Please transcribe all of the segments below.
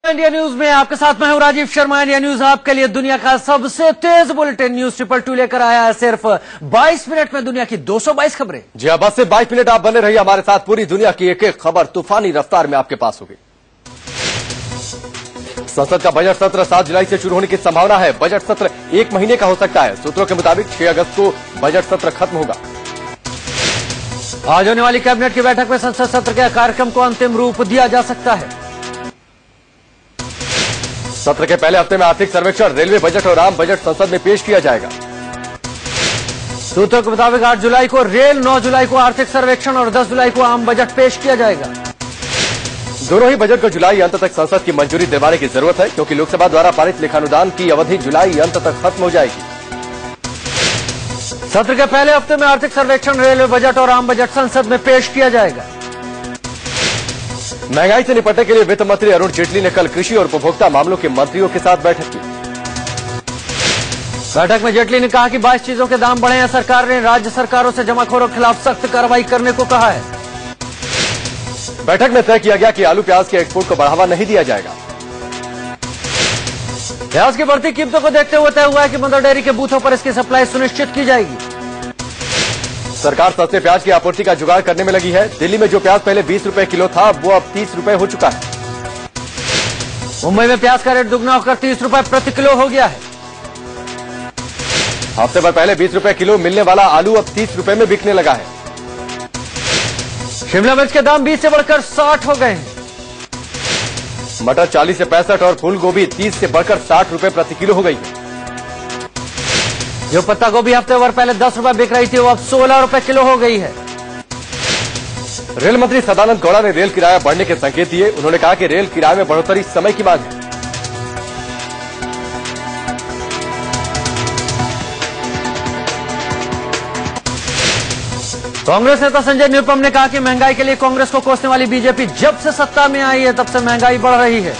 India news में आपके साथ मैं हूं राजीव शर्मा। इंडिया न्यूज आपके लिए दुनिया का सबसे तेज बुलेटिन न्यूज 222 लेकर आया है। सिर्फ 22 मिनट में दुनिया की 222 खबरें। जी हां, बस से 22 मिनट आप बने रहिए हमारे साथ। पूरी दुनिया की एक एक खबर तूफानी रफ्तार में आपके पास होगी। संसद का बजट सत्र 7 जुलाई से शुरू होने की संभावना है। बजट सत्र 1 महीने का हो सकता है। सूत्रों के मुताबिक 6 अगस्त को बजट सत्र खत्म होगा। आज होने वाली कैबिनेट की बैठक में संसद सत्र के कार्यक्रम को अंतिम रूप दिया जा सकता है। सत्र के पहले हफ्ते में आर्थिक सर्वेक्षण, रेलवे बजट और आम बजट संसद में पेश किया जाएगा। सूत्रों के मुताबिक 8 जुलाई को रेल, 9 जुलाई को आर्थिक सर्वेक्षण और 10 जुलाई को आम बजट पेश किया जाएगा। दोनों ही बजट को जुलाई अंत तक संसद की मंजूरी दिलवाने की जरूरत है, क्योंकि लोकसभा द्वारा पारित लेखानुदान की अवधि जुलाई अंत तक खत्म हो जाएगी। सत्र के पहले हफ्ते में आर्थिक सर्वेक्षण, रेलवे बजट और आम बजट संसद में पेश किया जाएगा। महंगाई से निपटने के लिए वित्त मंत्री अरुण जेटली ने कल कृषि और उपभोक्ता मामलों के मंत्रियों के साथ बैठक की। बैठक में जेटली ने कहा कि 22 चीजों के दाम बढ़े हैं। सरकार ने राज्य सरकारों से जमाखोरों के खिलाफ सख्त कार्रवाई करने को कहा है। बैठक में तय किया गया कि आलू प्याज के एक्सपोर्ट को बढ़ावा नहीं दिया जाएगा। प्याज की बढ़ती कीमतों को देखते हुए तय हुआ है कि मदर डेयरी के बूथों पर इसकी सप्लाई सुनिश्चित की जाएगी। सरकार सस्ते प्याज की आपूर्ति का जुगाड़ करने में लगी है। दिल्ली में जो प्याज पहले 20 रुपए किलो था, वो अब 30 रुपए हो चुका है। मुंबई में प्याज का रेट दुगना होकर 30 रुपए प्रति किलो हो गया है। हफ्ते भर पहले 20 रुपए किलो मिलने वाला आलू अब 30 रुपए में बिकने लगा है। शिमला मिर्च के दाम 20 से बढ़कर 60 हो गए हैं। मटर 40 से 65 और फूल गोभी 30 से बढ़कर 60 रुपए प्रति किलो हो गई है। जो पत्ता गोभी हफ्ते भर पहले 10 रुपए बिक रही थी, वो अब 16 रुपए किलो हो गई है। रेल मंत्री सदानंद गौड़ा ने रेल किराया बढ़ने के संकेत दिए। उन्होंने कहा कि रेल किराए में बढ़ोतरी समय की मांग है। कांग्रेस नेता संजय निरुपम ने कहा कि महंगाई के लिए कांग्रेस को कोसने वाली बीजेपी जब से सत्ता में आई है, तब से महंगाई बढ़ रही है।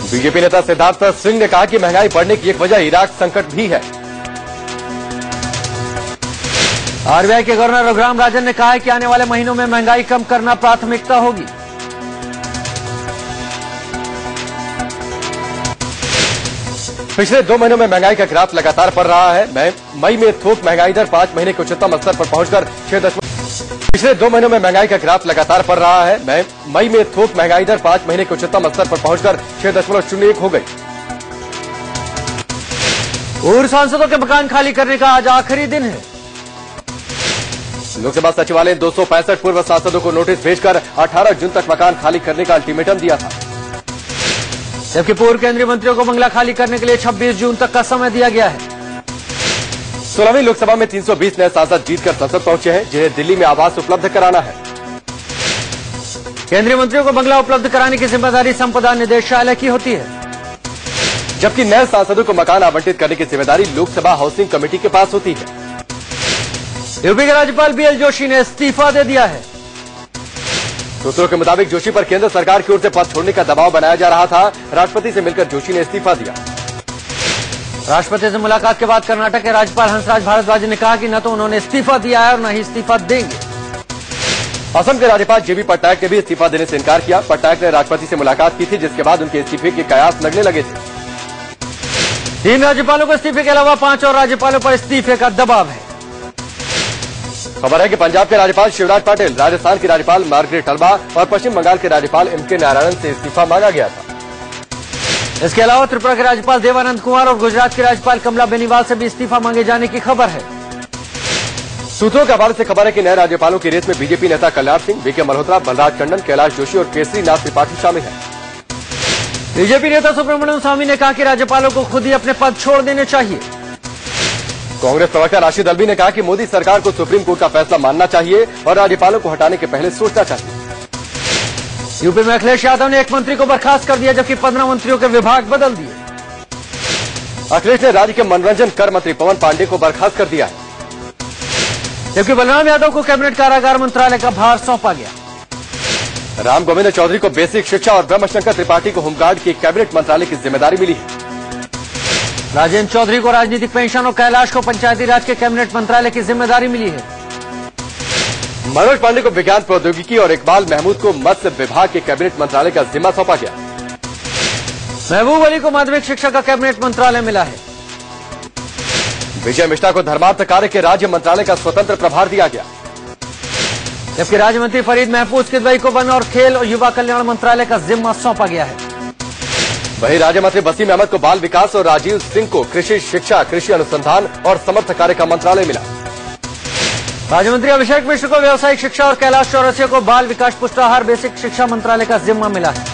बीजेपी नेता सिद्धार्थ सिंह ने कहा कि महंगाई बढ़ने की एक वजह इराक संकट भी है। आरबीआई के गवर्नर रघुराम राजन ने कहा है कि आने वाले महीनों में महंगाई कम करना प्राथमिकता होगी। पिछले 2 महीनों में महंगाई का ग्राफ लगातार बढ़ रहा है। मई में थोक महंगाई दर 5 महीने के उच्चतम स्तर पर पहुंचकर 6 पिछले 2 महीनों में महंगाई का ग्राफ लगातार बढ़ रहा है। मई में थोक महंगाई दर 5 महीने के उच्चतम स्तर पर पहुंचकर 6.01 हो गई। पूर्व सांसदों के मकान खाली करने का आज आखिरी दिन है। लोकसभा सचिवालय ने 265 पूर्व सांसदों को नोटिस भेजकर 18 जून तक मकान खाली करने का अल्टीमेटम दिया था, जबकि पूर्व केंद्रीय मंत्रियों को बंगला खाली करने के लिए 26 जून तक का समय दिया गया है। 16वीं लोकसभा में 320 नए सांसद जीतकर संसद पहुंचे हैं, जिन्हें दिल्ली में आवास उपलब्ध कराना है। केंद्रीय मंत्रियों को बंगला उपलब्ध कराने की जिम्मेदारी संपदा निदेशालय की होती है, जबकि नए सांसदों को मकान आवंटित करने की जिम्मेदारी लोकसभा हाउसिंग कमेटी के पास होती है। यूपी के राज्यपाल बीएल जोशी ने इस्तीफा दे दिया है। सूत्रों के मुताबिक जोशी पर केंद्र सरकार की ओर से पद छोड़ने का दबाव बनाया जा रहा था। राष्ट्रपति से मिलकर जोशी ने इस्तीफा दिया। राष्ट्रपति से मुलाकात के बाद कर्नाटक के राज्यपाल हंसराज भारद्वाज ने कहा कि न तो उन्होंने इस्तीफा दिया है और न ही इस्तीफा देंगे। असम के राज्यपाल जेबी पटनायक ने भी इस्तीफा देने से इनकार किया। पटनायक ने राष्ट्रपति से मुलाकात की थी, जिसके बाद उनके इस्तीफे के कयास लगने लगे थे। 3 राज्यपालों को इस्तीफे के अलावा 5 और राज्यपालों पर इस्तीफे का दबाव है। खबर है कि पंजाब के राज्यपाल शिवराज पाटिल, राजस्थान की राज्यपाल मार्गरेट अल्बा और पश्चिम बंगाल के राज्यपाल एमके नारायण से इस्तीफा मांगा गया था। इसके अलावा त्रिपुरा के राज्यपाल देवानंद कुमार और गुजरात की राज्यपाल कमला बेनीवाल से भी इस्तीफा मांगे जाने की खबर है। सूत्रों के हवाले से खबर है कि नए राज्यपालों की रेस में बीजेपी नेता कल्याण सिंह, बीके मल्होत्रा, बलराज टंडन, कैलाश जोशी और केसरी नाथ त्रिपाठी शामिल हैं। बीजेपी नेता सुब्रमण्यम स्वामी ने कहा कि राज्यपालों को खुद ही अपने पद छोड़ देने चाहिए। कांग्रेस प्रवक्ता राशिद अल्वी ने कहा कि मोदी सरकार को सुप्रीम कोर्ट का फैसला मानना चाहिए और राज्यपालों को हटाने के पहले सोचना चाहिए। यूपी में अखिलेश यादव ने एक मंत्री को बर्खास्त कर दिया, जबकि 15 मंत्रियों के विभाग बदल दिए। अखिलेश ने राज्य के मनोरंजन कर मंत्री पवन पांडे को बर्खास्त कर दिया है, जबकि बलराम यादव को कैबिनेट कारागार मंत्रालय का भार सौंपा गया। राम गोविंद चौधरी को बेसिक शिक्षा और ब्रह्मशंकर त्रिपाठी को होमगार्ड की कैबिनेट मंत्रालय की जिम्मेदारी मिली है। राजेंद्र चौधरी को राजनीतिक पेंशन और कैलाश को पंचायती राज के कैबिनेट मंत्रालय की जिम्मेदारी मिली है। मनोज पांडे को विज्ञान प्रौद्योगिकी और इकबाल महमूद को मत्स्य विभाग के कैबिनेट मंत्रालय का जिम्मा सौंपा गया। महबूब अली को माध्यमिक शिक्षा का कैबिनेट मंत्रालय मिला है। विजय मिश्रा को धर्मार्थ कार्य के राज्य मंत्रालय का स्वतंत्र प्रभार दिया गया। जबकि राज्य मंत्री फरीद महफूज किदवई को वन और खेल और युवा कल्याण मंत्रालय का जिम्मा सौंपा गया है। वहीं राज्य मंत्री वसीम अहमद को बाल विकास और राजीव सिंह को कृषि शिक्षा, कृषि अनुसंधान और समर्थ कार्य का मंत्रालय मिला। राज्य मंत्री अभिषेक मिश्र को व्यावसायिक शिक्षा और कैलाश चौरसिया को बाल विकास पुष्टाहार बेसिक शिक्षा मंत्रालय का जिम्मा मिला है।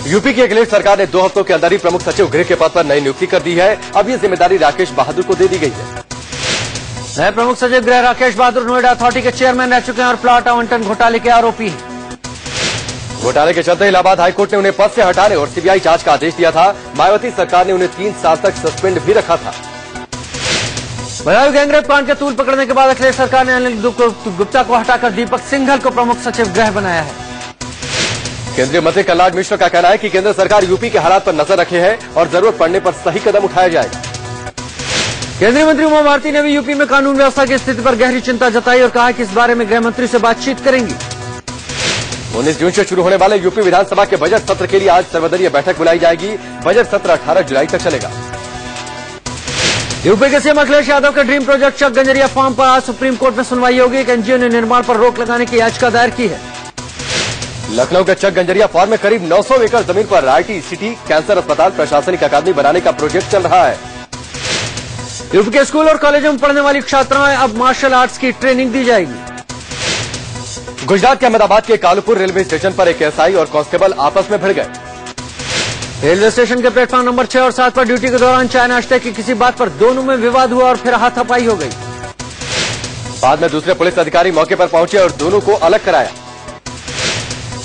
यूपी की अखिलेश सरकार ने 2 हफ्तों के अंदर ही प्रमुख सचिव गृह के पद पर नई नियुक्ति कर दी है। अब ये जिम्मेदारी राकेश बहादुर को दे दी गई है। नए प्रमुख सचिव गृह राकेश बहादुर नोएडा अथॉरिटी के चेयरमैन रह चुके हैं और प्लॉट आवंटन घोटाले के आरोपी हैं। घोटाले के चलते इलाहाबाद हाईकोर्ट ने उन्हें पद से हटाने और सीबीआई जांच का आदेश दिया था। मायावती सरकार ने उन्हें 3 साल तक सस्पेंड भी रखा था। बदायूं गैंगरेप कांड के तूल पकड़ने के बाद अखिलेश सरकार ने अनिल गुप्ता को हटाकर दीपक सिंघल को प्रमुख सचिव गृह बनाया है। केंद्रीय मंत्री कलराज मिश्र का कहना है कि केंद्र सरकार यूपी के हालात पर नजर रखे है और जरूरत पड़ने पर सही कदम उठाया जाएगा। केंद्रीय मंत्री उमा भारती ने भी यूपी में कानून व्यवस्था की स्थिति पर गहरी चिंता जताई और कहा कि इस बारे में गृह मंत्री से बातचीत करेंगी। 19 जून से शुरू होने वाले यूपी विधानसभा के बजट सत्र के लिए आज सर्वदलीय बैठक बुलाई जाएगी। बजट सत्र 18 जुलाई तक चलेगा। यूपी के सीएम अखिलेश यादव के ड्रीम प्रोजेक्ट चक गंजरिया फार्म पर आज सुप्रीम कोर्ट में सुनवाई होगी। एक एनजीओ ने निर्माण पर रोक लगाने की याचिका दायर की है। लखनऊ के चक गंजरिया फार्म में करीब 900 एकड़ जमीन पर आईटी सिटी, कैंसर अस्पताल, प्रशासनिक अकादमी बनाने का प्रोजेक्ट चल रहा है। यूपी के स्कूल और कॉलेजों में पढ़ने वाली छात्राएं अब मार्शल आर्ट्स की ट्रेनिंग दी जाएगी। गुजरात के अहमदाबाद के कालूपुर रेलवे स्टेशन पर एक एसआई और कांस्टेबल आपस में भिड़ गए। रेलवे स्टेशन के प्लेटफॉर्म नंबर 6 और 7 पर ड्यूटी के दौरान चाय नाश्ते की किसी बात पर दोनों में विवाद हुआ और फिर हाथापाई हो गई। बाद में दूसरे पुलिस अधिकारी मौके पर पहुंचे और दोनों को अलग कराया।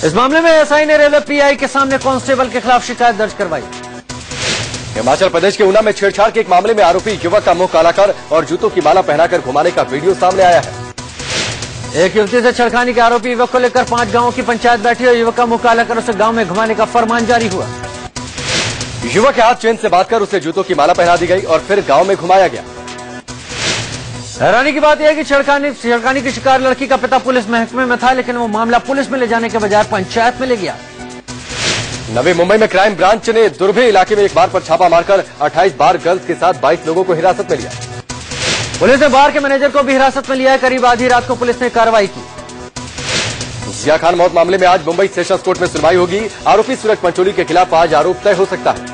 इस मामले में एसआई ने रेलवे पीआई के सामने कांस्टेबल के खिलाफ शिकायत दर्ज करवाई। हिमाचल प्रदेश के ऊना में छेड़छाड़ के एक मामले में आरोपी युवक का मुंह काला कर और जूतों की माला पहनाकर घुमाने का वीडियो सामने आया है। एक युवती से छेड़खानी के आरोपी युवक को लेकर 5 गांवों की पंचायत बैठी और युवक का मुंह काला कर उसे गांव में घुमाने का फरमान जारी हुआ। युवक के हाथ चेन से बांधकर उसे जूतों की माला पहना दी गई और फिर गांव में घुमाया गया। हैरानी की बात यह है कि छेड़खानी की शिकार लड़की का पिता पुलिस महकमे में था, लेकिन वो मामला पुलिस में ले जाने के बजाय पंचायत में ले गया। नवी मुंबई में क्राइम ब्रांच ने दुर्भे इलाके में एक बार पर छापा मारकर 28 बार गर्ल्स के साथ 22 लोगों को हिरासत में लिया। पुलिस ने बार के मैनेजर को भी हिरासत में लिया है। करीब आधी रात को पुलिस ने कार्रवाई की। जिया खान मौत मामले में आज मुंबई सेशंस कोर्ट में सुनवाई होगी। आरोपी सूरज पंचोली के खिलाफ आज आरोप तय हो सकता है।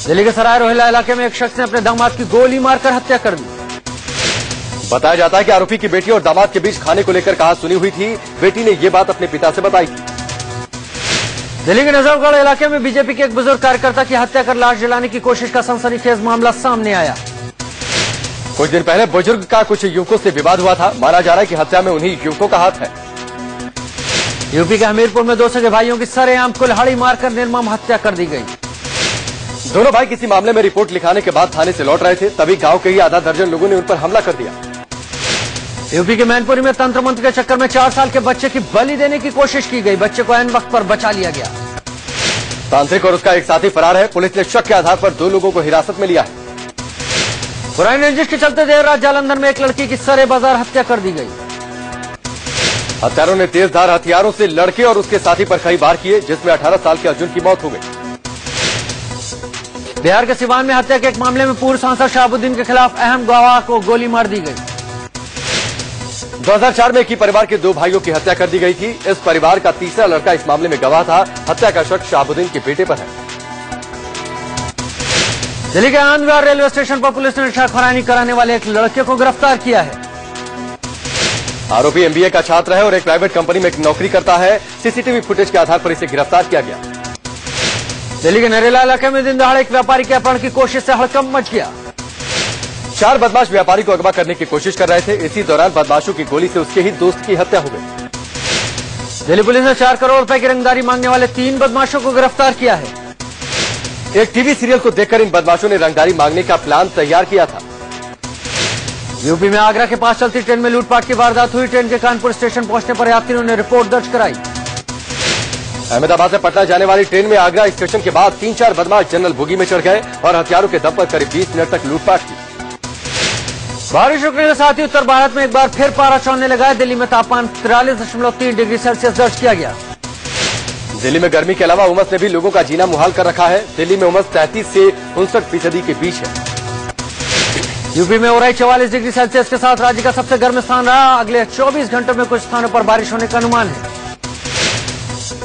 दिल्ली के सराय रोहिला इलाके में एक शख्स ने अपने दामाद की गोली मारकर हत्या कर दी। बताया जाता है कि आरोपी की बेटी और दामाद के बीच खाने को लेकर कहा सुनी हुई थी। बेटी ने ये बात अपने पिता से बताई थी। दिल्ली के नजफगढ़ इलाके में बीजेपी के एक बुजुर्ग कार्यकर्ता की हत्या कर लाश जलाने की कोशिश का सनसनीखेज मामला सामने आया। कुछ दिन पहले बुजुर्ग का कुछ युवकों से विवाद हुआ था। माना जा रहा है कि हत्या में उन्हीं युवकों का हाथ है। यूपी के हमीरपुर में 2 सगे भाइयों की सरेआम कुल्हाड़ी मारकर निर्मम हत्या कर दी गई। दोनों भाई किसी मामले में रिपोर्ट लिखाने के बाद थाने से लौट रहे थे, तभी गांव के ही आधा दर्जन लोगों ने उन पर हमला कर दिया। यूपी के मैनपुरी में तंत्र मंत्र के चक्कर में 4 साल के बच्चे की बलि देने की कोशिश की गई। बच्चे को ऐन वक्त पर बचा लिया गया। तांत्रिक और उसका एक साथी फरार है। पुलिस ने शक के आधार पर 2 लोगों को हिरासत में लिया है। पुरानी रंजिश के चलते देर रात जालंधर में एक लड़की की सरे बाजार हत्या कर दी गई। हत्यारों ने तेजधार हथियारों से लड़के और उसके साथी पर कई वार किए, जिसमें 18 साल के अर्जुन की मौत हो गई। बिहार के सिवान में हत्या के एक मामले में पूर्व सांसद शहाबुद्दीन के खिलाफ अहम गवाह को गोली मार दी गई। 2004 में एक ही परिवार के 2 भाइयों की हत्या कर दी गई थी। इस परिवार का तीसरा लड़का इस मामले में गवाह था। हत्या का शक शहाबुद्दीन के बेटे पर है। दिल्ली के आनंद विहार रेलवे स्टेशन पर पुलिस ने नशाखोरानी कराने वाले एक लड़के को गिरफ्तार किया है। आरोपी एमबीए का छात्र है और एक प्राइवेट कंपनी में नौकरी करता है। सीसीटीवी फुटेज के आधार पर इसे गिरफ्तार किया गया। दिल्ली के नरेला इलाके में दिन दहाड़े एक व्यापारी के अपहरण की कोशिश से हड़कंप मच गया। 4 बदमाश व्यापारी को अगवा करने की कोशिश कर रहे थे। इसी दौरान बदमाशों की गोली से उसके ही दोस्त की हत्या हो गई। दिल्ली पुलिस ने 4 करोड़ रुपए की रंगदारी मांगने वाले 3 बदमाशों को गिरफ्तार किया है। एक टीवी सीरियल को देखकर इन बदमाशों ने रंगदारी मांगने का प्लान तैयार किया था। यूपी में आगरा के पास चलती ट्रेन में लूटपाट की वारदात हुई। ट्रेन के कानपुर स्टेशन पहुंचने पर यात्रियों ने रिपोर्ट दर्ज कराई। अहमदाबाद से पटना जाने वाली ट्रेन में आगरा स्टेशन के बाद 3-4 बदमाश जनरल बोगी में चढ़ गए और हथियारों के दम पर करीब 20 मिनट तक लूटपाट की। बारिश रुकने के साथ ही उत्तर भारत में एक बार फिर पारा चढ़ने लगा है। दिल्ली में तापमान 43.3 डिग्री सेल्सियस दर्ज किया गया। दिल्ली में गर्मी के अलावा उमस ने भी लोगों का जीना मुहाल कर रखा है। दिल्ली में उमस 33 से 59% के बीच है। यूपी में हो रही 44 डिग्री सेल्सियस के साथ राज्य का सबसे गर्म स्थान रहा। अगले 24 घंटों में कुछ स्थानों पर बारिश होने का अनुमान है।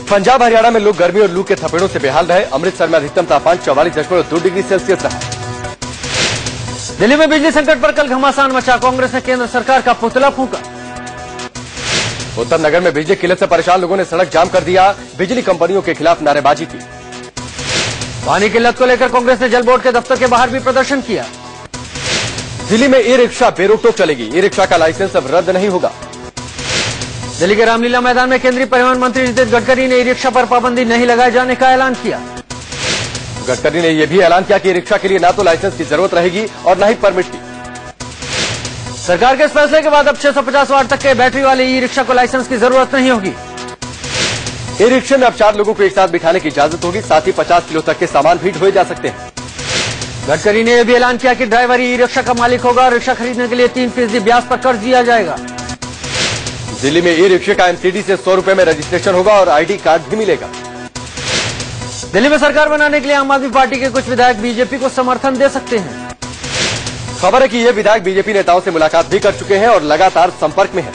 पंजाब हरियाणा में लोग गर्मी और लू के थपेड़ों से बेहाल रहे। अमृतसर में अधिकतम तापमान 44.2 डिग्री सेल्सियस रहा। दिल्ली में बिजली संकट पर कल घमासान मचा। कांग्रेस ने केंद्र सरकार का पुतला फूंका। उत्तर नगर में बिजली किल्लत से परेशान लोगों ने सड़क जाम कर दिया। बिजली कंपनियों के खिलाफ नारेबाजी की। पानी किल्लत को लेकर कांग्रेस ने जल बोर्ड के दफ्तर के बाहर भी प्रदर्शन किया। दिल्ली में ई रिक्शा बेरोक-टोक चलेगी। ई रिक्शा का लाइसेंस अब रद्द नहीं होगा। दिल्ली के रामलीला मैदान में केंद्रीय परिवहन मंत्री नितिन गडकरी ने ई रिक्शा पर पाबंदी नहीं लगाए जाने का ऐलान किया। गडकरी ने यह भी ऐलान किया कि ई रिक्शा के लिए न तो लाइसेंस की जरूरत रहेगी और न ही परमिट की। सरकार के इस फैसले के बाद अब 650 वाट तक के बैटरी वाले ई रिक्शा को लाइसेंस की जरूरत नहीं होगी। ई रिक्शा में अब 4 लोगों को एक साथ बिठाने की इजाजत होगी। साथ ही 50 किलो तक के सामान भी ढोए जा सकते हैं। गडकरी ने यह भी ऐलान किया कि ड्राइवर ई रिक्शा का मालिक होगा और रिक्शा खरीदने के लिए 3% ब्याज पर कर्ज दिया जाएगा। दिल्ली में ई रिक्शा का एमसीडी से 100 रुपए में रजिस्ट्रेशन होगा और आईडी कार्ड भी मिलेगा। दिल्ली में सरकार बनाने के लिए आम आदमी पार्टी के कुछ विधायक बीजेपी को समर्थन दे सकते हैं। खबर है कि ये विधायक बीजेपी नेताओं से मुलाकात भी कर चुके हैं और लगातार संपर्क में हैं।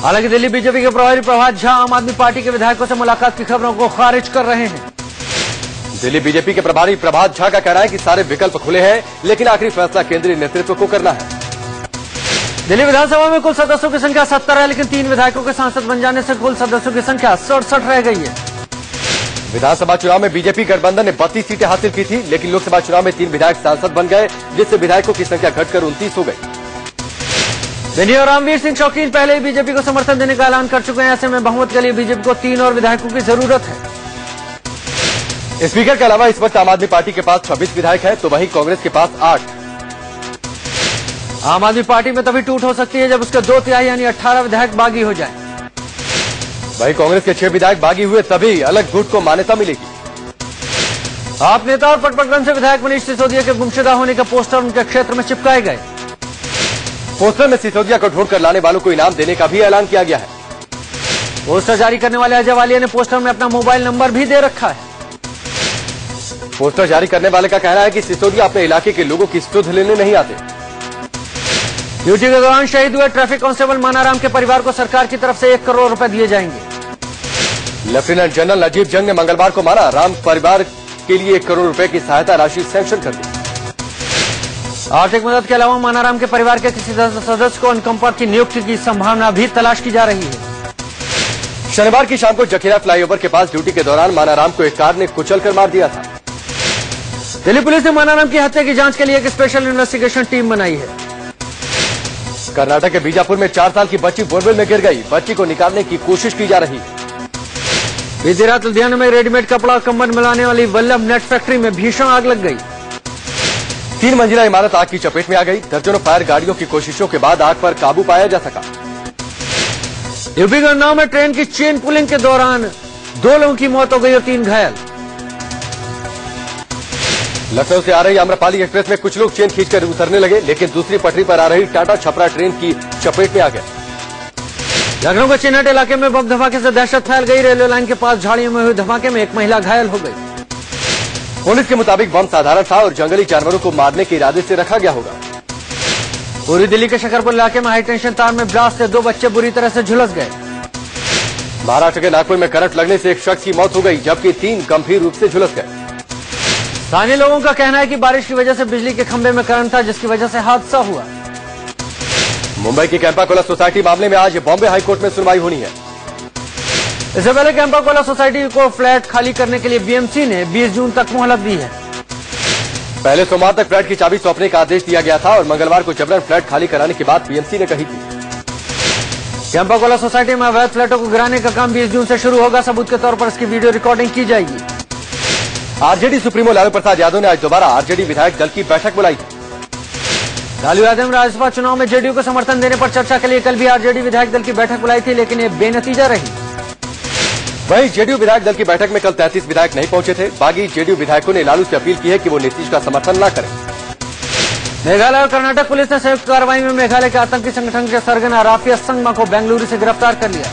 हालांकि दिल्ली बीजेपी के प्रभारी प्रभात झा आम आदमी पार्टी के विधायकों से मुलाकात की खबरों को खारिज कर रहे हैं। दिल्ली बीजेपी के प्रभारी प्रभात झा का कहना है कि सारे विकल्प खुले हैं, लेकिन आखिरी फैसला केंद्रीय नेतृत्व को करना है। दिल्ली विधानसभा में कुल सदस्यों की संख्या 70 है, लेकिन 3 विधायकों के सांसद बन जाने से कुल सदस्यों की संख्या 67 रह गई है। विधानसभा चुनाव में बीजेपी गठबंधन ने 32 सीटें हासिल की थी, लेकिन लोकसभा चुनाव में 3 विधायक सांसद बन गए, जिससे विधायकों की संख्या घटकर 29 हो गई। दिल्ली और रामवीर सिंह शौकीन पहले ही बीजेपी को समर्थन देने का ऐलान कर चुके हैं। ऐसे में बहुमत के लिए बीजेपी को 3 और विधायकों की जरूरत है। स्पीकर के अलावा इस वक्त आम आदमी पार्टी के पास 26 विधायक हैं, तो वहीं कांग्रेस के पास 8। आम आदमी पार्टी में तभी टूट हो सकती है जब उसके 2/3 यानी 18 विधायक बागी हो जाएं। वहीं कांग्रेस के 6 विधायक बागी हुए तभी अलग गुट को मान्यता मिलेगी। आप नेता और पटपटगंज से विधायक मनीष सिसोदिया के गुमशुदा होने के पोस्टर उनके क्षेत्र में चिपकाए गए। पोस्टर में सिसोदिया को ढूंढकर लाने वालों को इनाम देने का भी ऐलान किया गया है। पोस्टर जारी करने वाले अजय वालिया ने पोस्टर में अपना मोबाइल नंबर भी दे रखा है। पोस्टर जारी करने वाले का कहना है कि सिसोदिया अपने इलाके के लोगों की सुध लेने नहीं आते। ड्यूटी के दौरान शहीद हुए ट्रैफिक कांस्टेबल मानाराम के परिवार को सरकार की तरफ से 1 करोड़ रुपए दिए जाएंगे। लेफ्टिनेंट जनरल नजीब जंग ने मंगलवार को माना राम परिवार के लिए 1 करोड़ रुपए की सहायता राशि सैंक्शन कर दी। आर्थिक मदद के अलावा मानाराम के परिवार के किसी सदस्य को अनकंपर की नियुक्ति की संभावना भी तलाश की जा रही है। शनिवार की शाम को जखेरा फ्लाईओवर के पास ड्यूटी के दौरान मानाराम को एक कार ने कुचलकर मार दिया था। दिल्ली पुलिस ने मानाराम की हत्या की जांच के लिए एक स्पेशल इन्वेस्टिगेशन टीम बनाई है। कर्नाटक के बीजापुर में 4 साल की बच्ची बोरवेल में गिर गई। बच्ची को निकालने की कोशिश की जा रही है। बीती रात लुधियाना में रेडीमेड कपड़ा और कंबल मिलाने वाली वल्लभ नेट फैक्ट्री में भीषण आग लग गई। 3 मंजिला इमारत आग की चपेट में आ गई। दर्जनों फायर गाड़ियों की कोशिशों के बाद आग पर काबू पाया जा सका। यूपी के उन्नाव में ट्रेन की चेन पुलिंग के दौरान 2 लोगों की मौत हो गई और 3 घायल। लखनऊ से आ रही आम्रपाली एक्सप्रेस में कुछ लोग चेन खींचकर उतरने लगे, लेकिन दूसरी पटरी पर आ रही टाटा छपरा ट्रेन की चपेट में आ गए। लखनऊ के चिन्हट इलाके में बम धमाके से दहशत फैल गई। रेलवे लाइन के पास झाड़ियों में हुए धमाके में एक महिला घायल हो गई। पुलिस के मुताबिक बम साधारण था और जंगली जानवरों को मारने के इरादे से रखा गया होगा। पूरी दिल्ली के शकरपुर इलाके में हाई टेंशन तार में ब्लास्ट से 2 बच्चे बुरी तरह से झुलस गए। महाराष्ट्र के नागपुर में करंट लगने से एक शख्स की मौत हो गई, जबकि 3 गंभीर रूप से झुलस गए। स्थानीय लोगों का कहना है कि बारिश की वजह से बिजली के खंभे में करंट था, जिसकी वजह से हादसा हुआ। मुंबई की कैंपा कोला सोसाइटी मामले में आज बॉम्बे हाईकोर्ट में सुनवाई होनी है। इससे पहले कैंपा कोला सोसाइटी को फ्लैट खाली करने के लिए बीएमसी ने 20 जून तक मोहलत दी है। पहले सोमवार तक फ्लैट की चाबी सौंपने का आदेश दिया गया था और मंगलवार को जबरन फ्लैट खाली कराने की बात बीएमसी ने कही थी। कैंपा कोला सोसाइटी में अवैध फ्लैटों को गिराने का काम 20 जून से शुरू होगा। सबूत के तौर पर इसकी वीडियो रिकॉर्डिंग की जाएगी। आरजेडी सुप्रीमो लालू प्रसाद यादव ने आज दोबारा आरजेडी विधायक दल की बैठक बुलाई थी। लालू यादव ने राज्यसभा चुनाव में जेडीयू को समर्थन देने पर चर्चा के लिए कल भी आरजेडी विधायक दल की बैठक बुलाई थी, लेकिन ये बेनतीजा रही। वहीं जेडीयू विधायक दल की बैठक में कल 33 विधायक नहीं पहुंचे थे। बागी जेडीयू विधायकों ने लालू से अपील की है कि वो नीतीश का समर्थन न करें। मेघालय और कर्नाटक पुलिस ने संयुक्त कार्रवाई में मेघालय के आतंकी संगठन के सरगना राफिया संगमा को बेंगलुरु से गिरफ्तार कर लिया।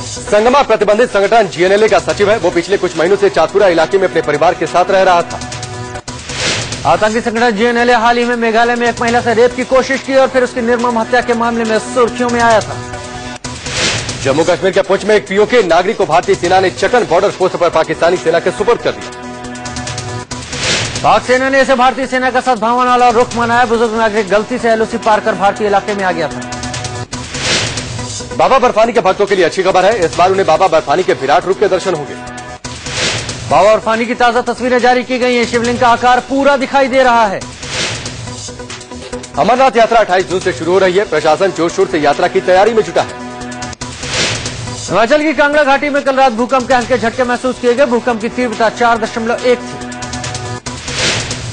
संगमा प्रतिबंधित संगठन जीएनएलए का सचिव है। वो पिछले कुछ महीनों से चातपुरा इलाके में अपने परिवार के साथ रह रहा था। आतंकी संगठन जीएनएलए हाल ही में मेघालय में एक महिला से रेप की कोशिश की और फिर उसकी निर्मम हत्या के मामले में सुर्खियों में आया था। जम्मू कश्मीर के पुंछ में एक पीओके नागरिक को भारतीय सेना ने चकन बॉर्डर पोस्ट पर पाकिस्तानी सेना के सुपुर्द कर दिया। पाक सेना ने इसे भारतीय सेना का सद्भावना वाला रुख मनाया। बुजुर्ग नागरिक गलती से एलओसी पार कर भारतीय इलाके में आ गया था। बाबा बर्फानी के भक्तों के लिए अच्छी खबर है। इस बार उन्हें बाबा बर्फानी के विराट रूप के दर्शन होंगे। बाबा बर्फानी की ताजा तस्वीरें जारी की गई हैं। शिवलिंग का आकार पूरा दिखाई दे रहा है। अमरनाथ यात्रा 28 जून से शुरू हो रही है। प्रशासन जोर शोर से यात्रा की तैयारी में जुटा है। हिमाचल की कांगड़ा घाटी में कल रात भूकंप के हल्के झटके महसूस किए गए। भूकंप की तीव्रता 4.1 थी।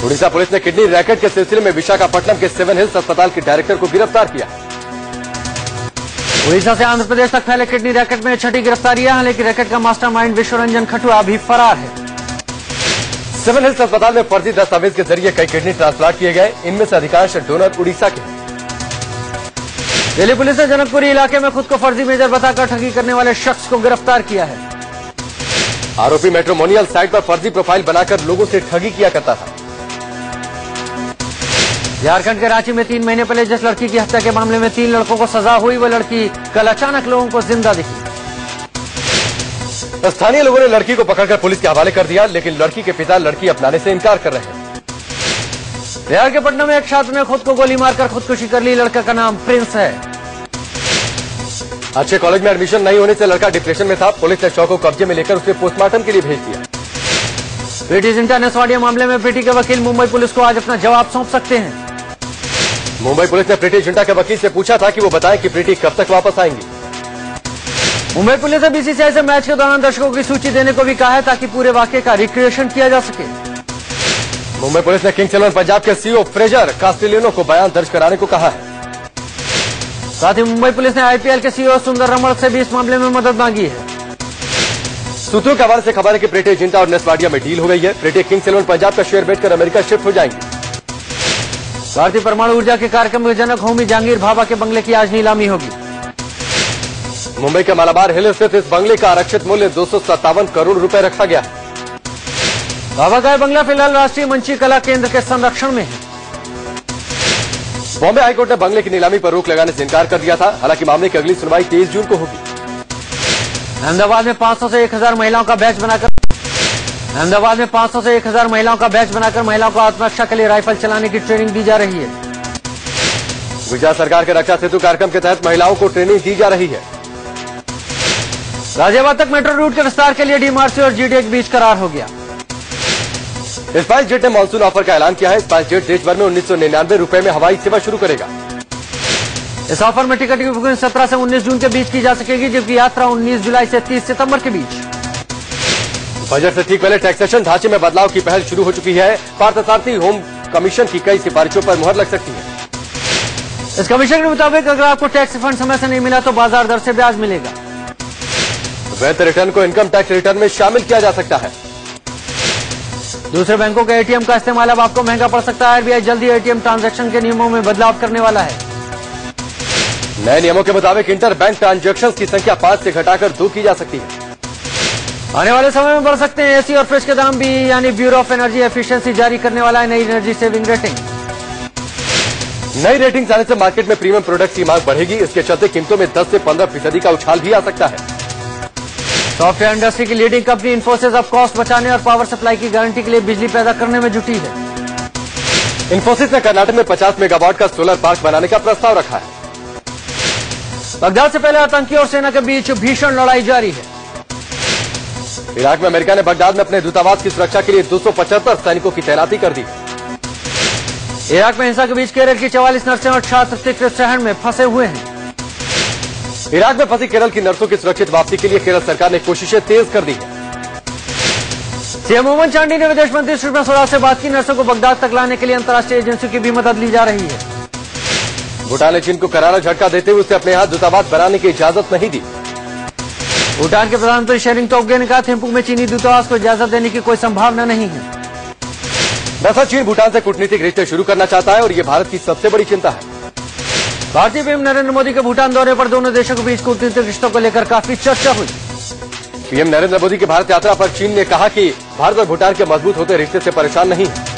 उड़ीसा पुलिस ने किडनी रैकेट के सिलसिले में विशाखापट्टनम के 7 हिल्स अस्पताल के डायरेक्टर को गिरफ्तार किया। उड़ीसा से आंध्र प्रदेश तक फैले किडनी रैकेट में छठी गिरफ्तारी है। हालांकि रैकेट का मास्टरमाइंड विश्वरंजन खटुआ भी फरार है। 7 हिल्स अस्पताल में फर्जी दस्तावेज के जरिए कई किडनी ट्रांसप्लांट किए गए। इनमें से अधिकांश डोनर उड़ीसा के हैं। दिल्ली पुलिस ने जनकपुरी इलाके में खुद को फर्जी मेजर बताकर ठगी करने वाले शख्स को गिरफ्तार किया है। आरोपी मैट्रिमोनियल साइट पर फर्जी प्रोफाइल बनाकर लोगों से ठगी किया करता था। झारखंड के रांची में 3 महीने पहले जिस लड़की की हत्या के मामले में 3 लड़कों को सजा हुई, वह लड़की कल अचानक लोगों को जिंदा दिखी। स्थानीय लोगों ने लड़की को पकड़कर पुलिस के हवाले कर दिया, लेकिन लड़की के पिता लड़की अपनाने से इनकार कर रहे हैं। बिहार के पटना में एक छात्र ने खुद को गोली मारकर खुदकुशी कर ली। लड़का का नाम प्रिंस है। अच्छे कॉलेज में एडमिशन नहीं होने से लड़का डिप्रेशन में था। पुलिस ने शव को कब्जे में लेकर उसे पोस्टमार्टम के लिए भेज दिया। प्रीति जिंटा नेसवाडिया मामले में प्रीति के वकील मुंबई पुलिस को आज अपना जवाब सौंप सकते हैं। मुंबई पुलिस ने प्रीति जिंटा के वकील से पूछा था कि वो बताएं कि प्रीति कब तक वापस आएंगी। मुंबई पुलिस ने बीसीसीआई से मैच के दौरान दर्शकों की सूची देने को भी कहा है, ताकि पूरे वाकये का रिक्रिएशन किया जा सके। मुंबई पुलिस ने किंग्स 11 पंजाब के सीईओ फ्रेजर कास्टिलियानो को बयान दर्ज कराने को कहा है। साथ ही मुंबई पुलिस ने आईपीएल के सीईओ सुंदर रमण से भी इस मामले में मदद मांगी है। सूत्रों के हवाले से खबर है कि प्रीति जिंटा और नेसवाडिया में डील हो गई है। प्रीति किंग्स 11 पंजाब का शेयर बेचकर अमेरिका शिफ्ट हो जाएंगी। भारतीय परमाणु ऊर्जा के कार्यक्रम के जनक होमी जहांगीर भाभा के बंगले की आज नीलामी होगी। मुंबई के मालाबार हिल स्थित इस बंगले का आरक्षित मूल्य 257 करोड़ रुपए रखा गया है। भाभा का बंगला फिलहाल राष्ट्रीय मंची कला केंद्र के संरक्षण में है। बॉम्बे हाईकोर्ट ने बंगले की नीलामी पर रोक लगाने से इनकार कर दिया था। हालांकि मामले की अगली सुनवाई 23 जून को होगी। अहमदाबाद में 500 से 1000 महिलाओं का बैच बनाकर महिलाओं को आत्मरक्षा के लिए राइफल चलाने की ट्रेनिंग दी जा रही है। गुजरात सरकार के रक्षा सेतु कार्यक्रम के तहत महिलाओं को ट्रेनिंग दी जा रही है। गाजियाबाद तक मेट्रो रूट के विस्तार के लिए डीएमआरसी और जीडीए के बीच करार हो गया। स्पाइस जेट ने मानसून ऑफर का ऐलान किया है। स्पाइस जेट देश भर में 1999 रुपए में हवाई सेवा शुरू करेगा। इस ऑफर में टिकट की बुकिंग 17 से 19 जून के बीच की जा सकेगी, जबकि यात्रा 19 जुलाई से 30 सितंबर के बीच। बजट से ठीक पहले टैक्सेशन ढांचे में बदलाव की पहल शुरू हो चुकी है। पार्थसारथी होम कमीशन की कई सिफारिशों पर मुहर लग सकती है। इस कमीशन के मुताबिक अगर आपको टैक्स रिफंड समय से नहीं मिला तो बाजार दर से ब्याज मिलेगा। वैध रिटर्न को इनकम टैक्स रिटर्न में शामिल किया जा सकता है। दूसरे बैंकों के एटीएम का इस्तेमाल अब आपको महंगा पड़ सकता है। आरबीआई जल्दी एटीएम ट्रांजैक्शन के नियमों में बदलाव करने वाला है। नए नियमों के मुताबिक इंटर बैंक ट्रांजैक्शंस की संख्या 5 से घटाकर 2 की जा सकती है। आने वाले समय में बढ़ सकते हैं एसी और फ्रिज के दाम भी, यानी ब्यूरो ऑफ एनर्जी एफिशिएंसी जारी करने वाला है नई एनर्जी सेविंग रेटिंग। नई रेटिंग आने से मार्केट में प्रीमियम प्रोडक्ट की मांग बढ़ेगी। इसके चलते कीमतों में 10 से 15% का उछाल भी आ सकता है। सॉफ्टवेयर इंडस्ट्री की लीडिंग कंपनी इन्फोसिस अब कॉस्ट बचाने और पावर सप्लाई की गारंटी के लिए बिजली पैदा करने में जुटी है। इन्फोसिस ने कर्नाटक में 50 मेगावाट का सोलर पार्क बनाने का प्रस्ताव रखा है। बगदाद से पहले आतंकी और सेना के बीच भीषण लड़ाई जारी है। इराक में अमेरिका ने बगदाद में अपने दूतावास की सुरक्षा के लिए 275 सैनिकों की तैनाती कर दी। इराक में हिंसा के बीच केरल की 44 नर्सें और छात्र तिक्र शहर में फंसे हुए हैं। इराक में फंसी केरल की नर्सों की सुरक्षित वापसी के लिए केरल सरकार ने कोशिशें तेज कर दी है। सीएम मोहम्मद चांडी ने विदेश मंत्री सुषमा स्वराज से बात की। नर्सों को बगदाद तक लाने के लिए अंतर्राष्ट्रीय एजेंसियों की भी मदद ली जा रही है। भूटान ने चीन को करारा झटका देते हुए उसे अपने यहां दूतावास बनाने की इजाजत नहीं दी। भूटान के प्रधानमंत्री शेरिंग तोब्गे ने कहा थिम्पू में चीनी दूतावास को इजाजत देने की कोई संभावना नहीं है। दरअसल चीन भूटान से कूटनीतिक रिश्ते शुरू करना चाहता है और ये भारत की सबसे बड़ी चिंता है। भारतीय पीएम नरेंद्र मोदी के भूटान दौरे पर दोनों देशों के बीच कूटनीतिक रिश्तों को लेकर काफी चर्चा हुई। पीएम नरेंद्र मोदी की भारत यात्रा पर चीन ने कहा कि भारत और भूटान के मजबूत होते रिश्ते से परेशान नहीं है।